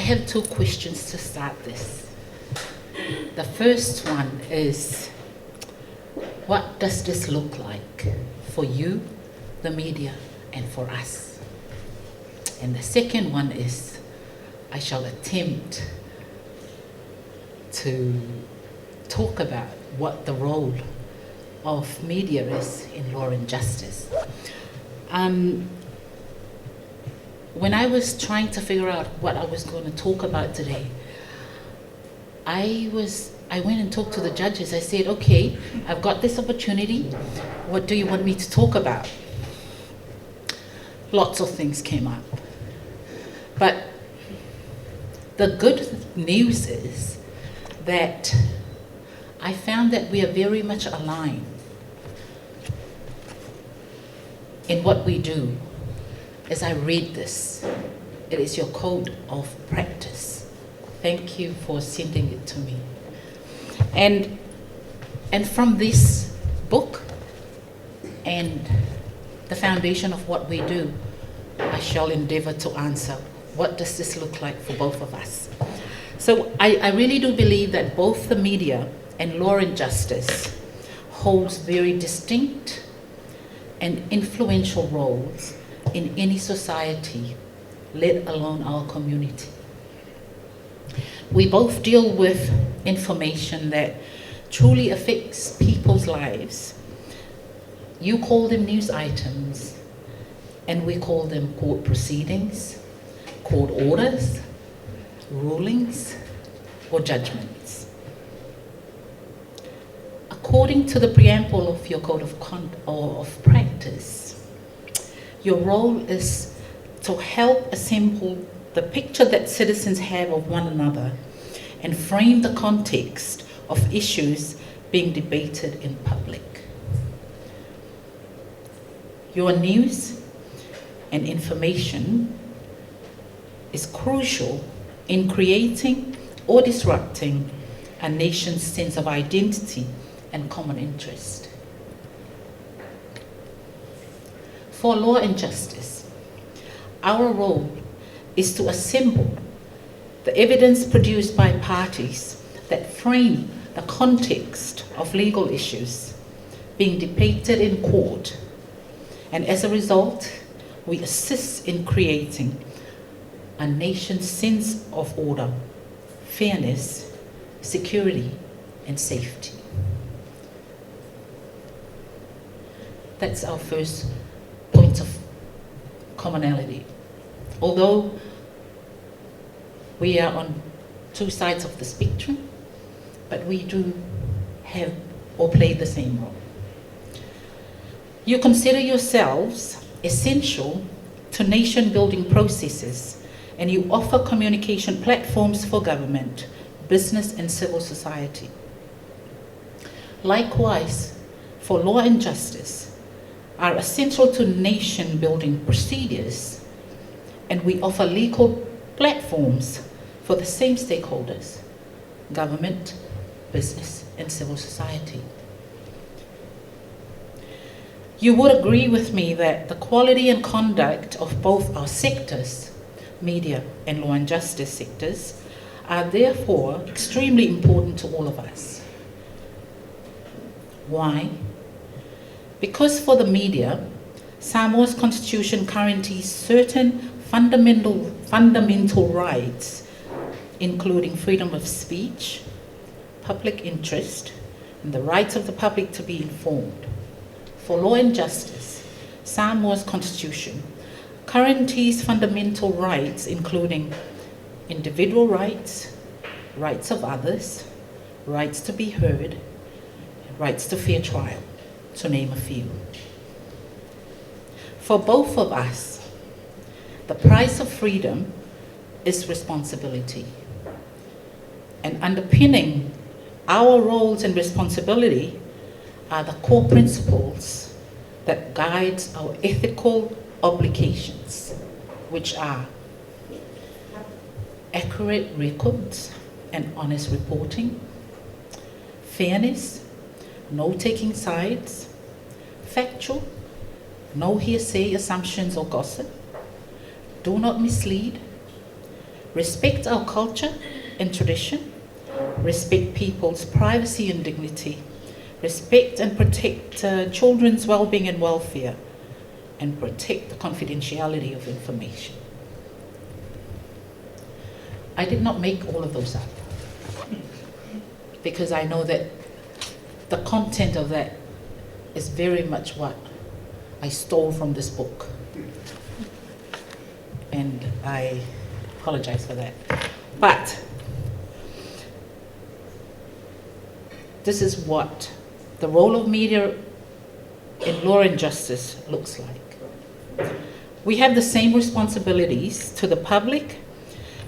have two questions to start this. The first one is, what does this look like for you, the media, and for us? And the second one is, I shall attempt to talk about what the role of media is in law and justice. When I was trying to figure out what I was going to talk about today, I went and talked to the judges. I said, okay, I've got this opportunity. What do you want me to talk about? Lots of things came up. But the good news is that I found that we are very much aligned in what we do. As I read this, it is your code of practice. Thank you for sending it to me. And from this book and the foundation of what we do, I shall endeavor to answer, what does this look like for both of us? So I really do believe that both the media and law and justice holds very distinct and influential roles in any society, let alone our community. We both deal with information that truly affects people's lives. You call them news items, and we call them court proceedings, court orders, rulings, or judgments. According to the preamble of your code of practice, your role is to help assemble the picture that citizens have of one another and frame the context of issues being debated in public. Your news and information is crucial in creating or disrupting a nation's sense of identity and common interest. For law and justice, our role is to assemble the evidence produced by parties that frame the context of legal issues being debated in court, and as a result, we assist in creating a nation's sense of order, fairness, security, and safety. That's our first point of commonality. Although we are on two sides of the spectrum, but we do have or play the same role. You consider yourselves essential to nation-building processes, and you offer communication platforms for government, business, and civil society. Likewise, for law and justice, are essential to nation-building procedures, and we offer legal platforms for the same stakeholders, government, business, and civil society. You would agree with me that the quality and conduct of both our sectors, media and law and justice sectors, are therefore extremely important to all of us. Why? Because for the media, Samoa's constitution guarantees certain fundamental rights, including freedom of speech, public interest, and the rights of the public to be informed. For law and justice, Samoa's constitution guarantees fundamental rights, including individual rights, rights of others, rights to be heard, and rights to fair trial, to name a few. For both of us, the price of freedom is responsibility. And underpinning our roles and responsibility are the core principles that guide our ethical obligations, which are accurate records and honest reporting, fairness, no taking sides, factual, no hearsay, assumptions, or gossip, do not mislead, respect our culture and tradition, respect people's privacy and dignity, respect and protect children's well-being and welfare, and protect the confidentiality of information. I did not make all of those up, because I know that the content of that is very much what I stole from this book. And I apologize for that. But this is what the role of media in law and justice looks like. We have the same responsibilities to the public,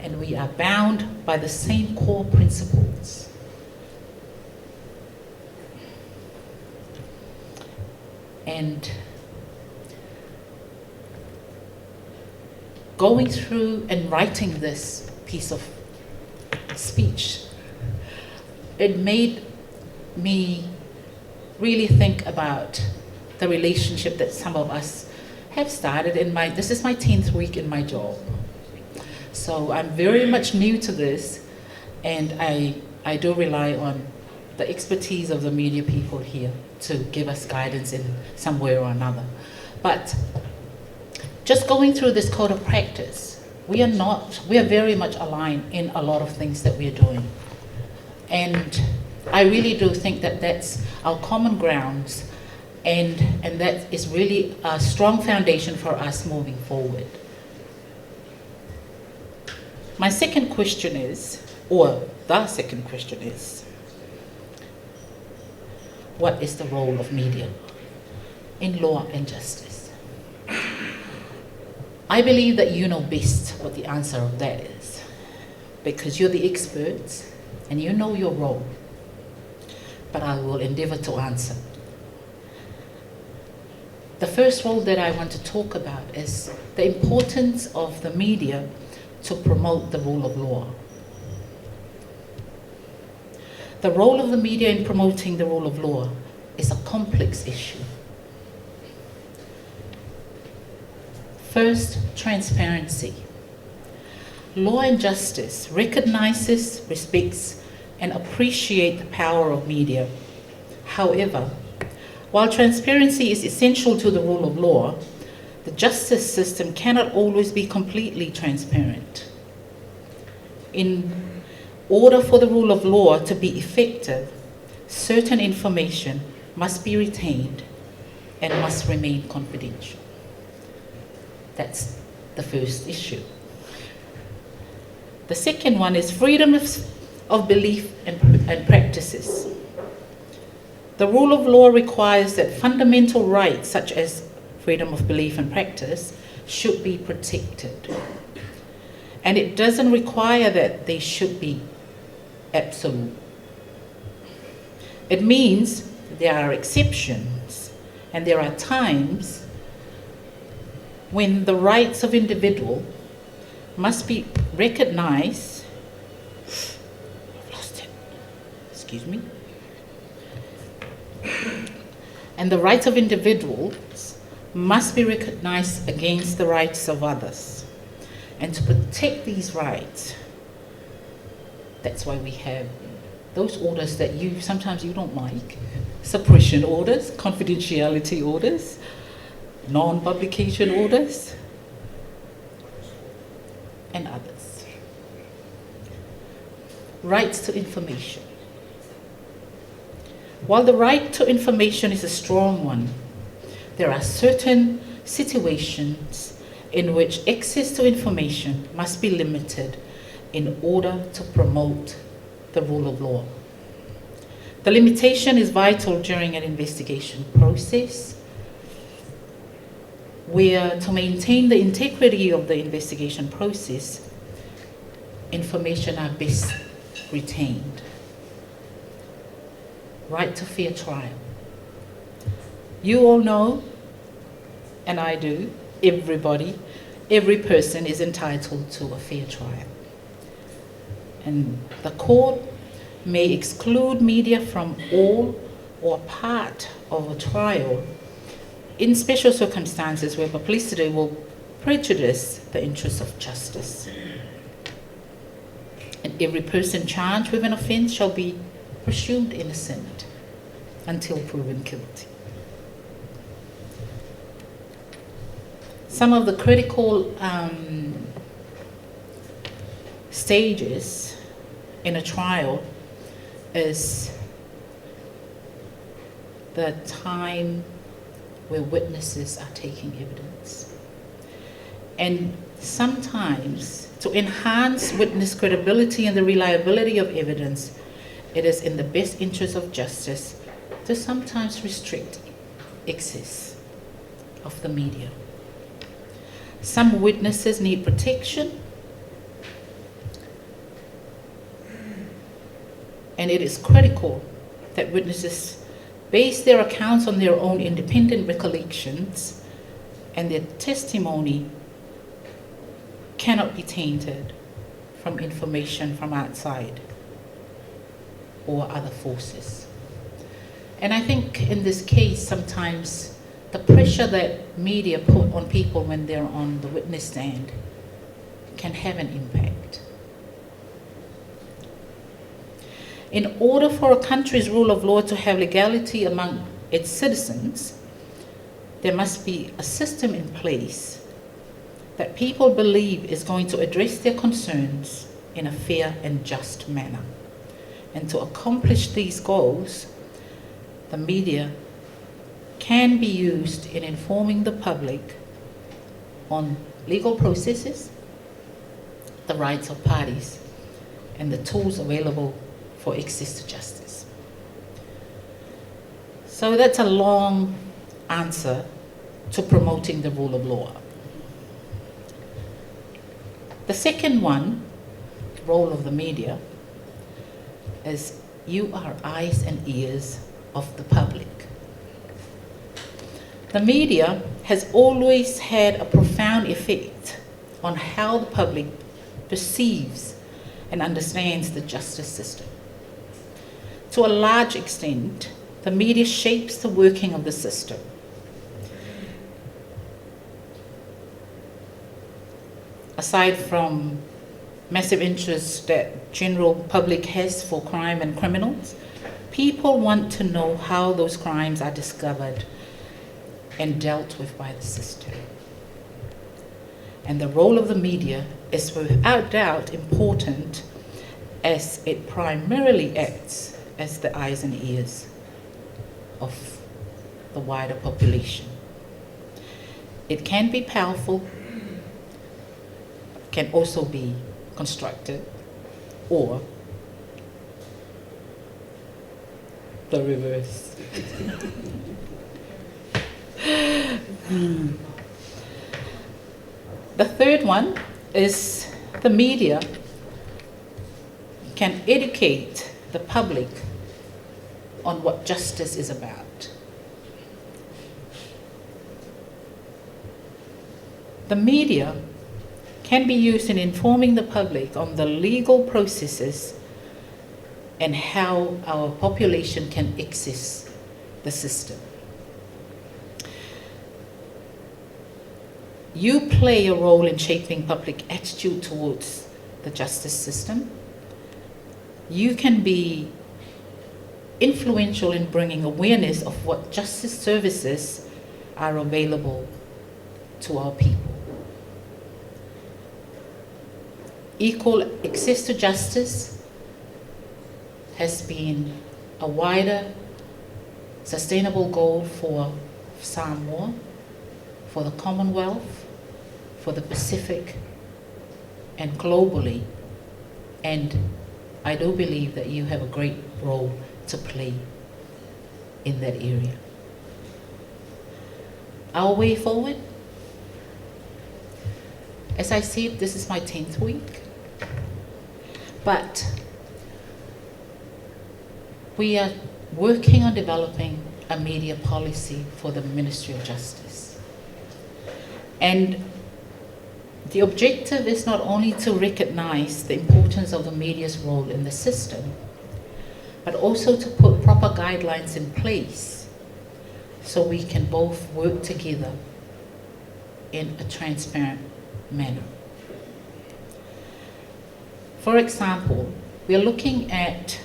and we are bound by the same core principles. And going through and writing this piece of speech, it made me really think about the relationship that some of us have started in this is my 10th week in my job. So I'm very much new to this, and I do rely on the expertise of the media people here to give us guidance in some way or another. But just going through this code of practice, we are very much aligned in a lot of things that we're doing. And I really do think that that's our common grounds, and that is really a strong foundation for us moving forward. My second question is, what is the role of media in law and justice? I believe that you know best what the answer of that is, because you're the experts and you know your role. But I will endeavor to answer. The first role that I want to talk about is the importance of the media to promote the rule of law. The role of the media in promoting the rule of law is a complex issue. First, transparency. Law and justice recognizes, respects, and appreciates the power of media. However, while transparency is essential to the rule of law, the justice system cannot always be completely transparent. In order for the rule of law to be effective, certain information must be retained and must remain confidential. That's the first issue. The second one is freedom of belief and practices. The rule of law requires that fundamental rights such as freedom of belief and practice should be protected. And it doesn't require that they should be absolute. It means there are exceptions, and there are times when the rights of individual must be recognized. I've lost it. Excuse me. And the rights of individuals must be recognized against the rights of others. And to protect these rights, that's why we have those orders that sometimes you don't like: suppression orders, confidentiality orders, non-publication orders, and others. Rights to information. While the right to information is a strong one, there are certain situations in which access to information must be limited in order to promote the rule of law. The limitation is vital during an investigation process, where to maintain the integrity of the investigation process, information are best retained. Right to fair trial. You all know, and I do, every person is entitled to a fair trial. And the court may exclude media from all or part of a trial in special circumstances where publicity will prejudice the interests of justice. And every person charged with an offence shall be presumed innocent until proven guilty. Some of the critical stages in a trial is the time where witnesses are taking evidence. And sometimes, to enhance witness credibility and the reliability of evidence, it is in the best interest of justice to sometimes restrict access of the media. Some witnesses need protection, and it is critical that witnesses base their accounts on their own independent recollections, and their testimony cannot be tainted from information from outside or other forces. And I think in this case, sometimes the pressure that media put on people when they're on the witness stand can have an impact. In order for a country's rule of law to have legality among its citizens, there must be a system in place that people believe is going to address their concerns in a fair and just manner. And to accomplish these goals, the media can be used in informing the public on legal processes, the rights of parties, and the tools available for access to justice. So that's a long answer to promoting the rule of law. The second one, role of the media, is you are eyes and ears of the public. The media has always had a profound effect on how the public perceives and understands the justice system. To a large extent, the media shapes the working of the system. Aside from massive interest that general public has for crime and criminals, people want to know how those crimes are discovered and dealt with by the system. And the role of the media is without doubt important, as it primarily acts as the eyes and ears of the wider population. It can be powerful, can also be constructive, or the reverse. The third one is the media can educate the public on what justice is about. The media can be used in informing the public on the legal processes and how our population can access the system. You play a role in shaping public attitude towards the justice system. You can be influential in bringing awareness of what justice services are available to our people. Equal access to justice has been a wider, sustainable goal for Samoa, for the Commonwealth, for the Pacific, and globally. And I do believe that you have a great role to play in that area. Our way forward, as I said, this is my 10th week, but we are working on developing a media policy for the Ministry of Justice. And the objective is not only to recognize the importance of the media's role in the system, but also to put proper guidelines in place so we can both work together in a transparent manner. For example, we are looking at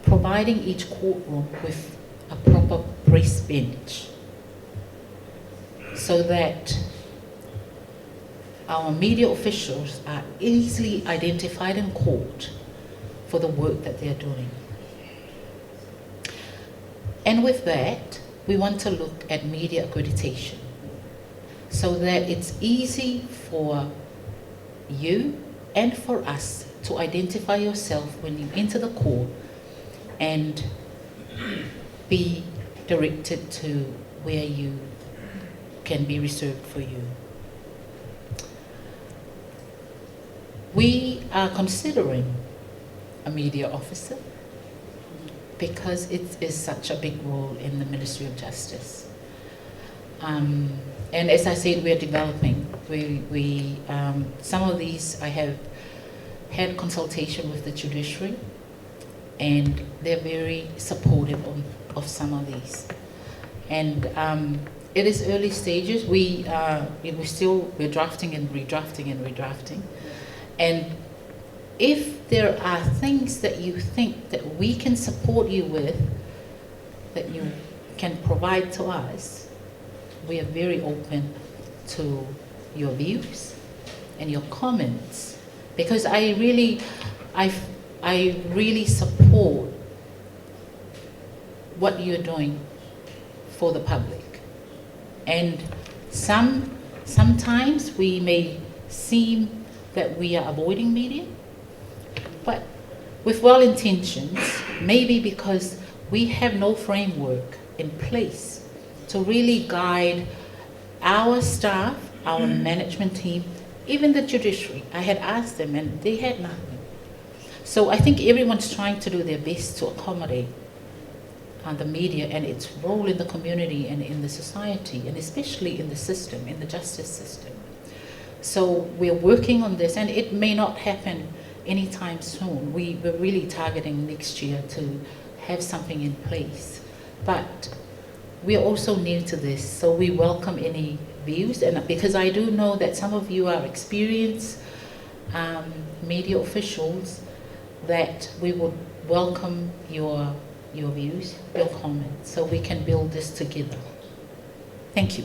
providing each courtroom with a proper press bench so that our media officials are easily identified in court for the work that they're doing. And with that, we want to look at media accreditation so that it's easy for you and for us to identify yourself when you enter the court and be directed to where you can be reserved for you. We are considering a media officer because it is such a big role in the Ministry of Justice. And as I said, we are developing. Some of these I have had consultation with the judiciary, and they're very supportive of some of these. And it is early stages. We're drafting and redrafting and redrafting. And if there are things that you think that we can support you with, that you can provide to us, we are very open to your views and your comments, because I really support what you're doing for the public. And sometimes we may seem that we are avoiding media, but with well intentions, maybe because we have no framework in place to really guide our staff, our management team, even the judiciary. I had asked them and they had nothing. So I think everyone's trying to do their best to accommodate the media and its role in the community and in the society, and especially in the system, in the justice system. So we're working on this, and it may not happen anytime soon. We're really targeting next year to have something in place. But we are also new to this, so we welcome any views, and because I do know that some of you are experienced media officials, that we would welcome your views, your comments, so we can build this together. Thank you.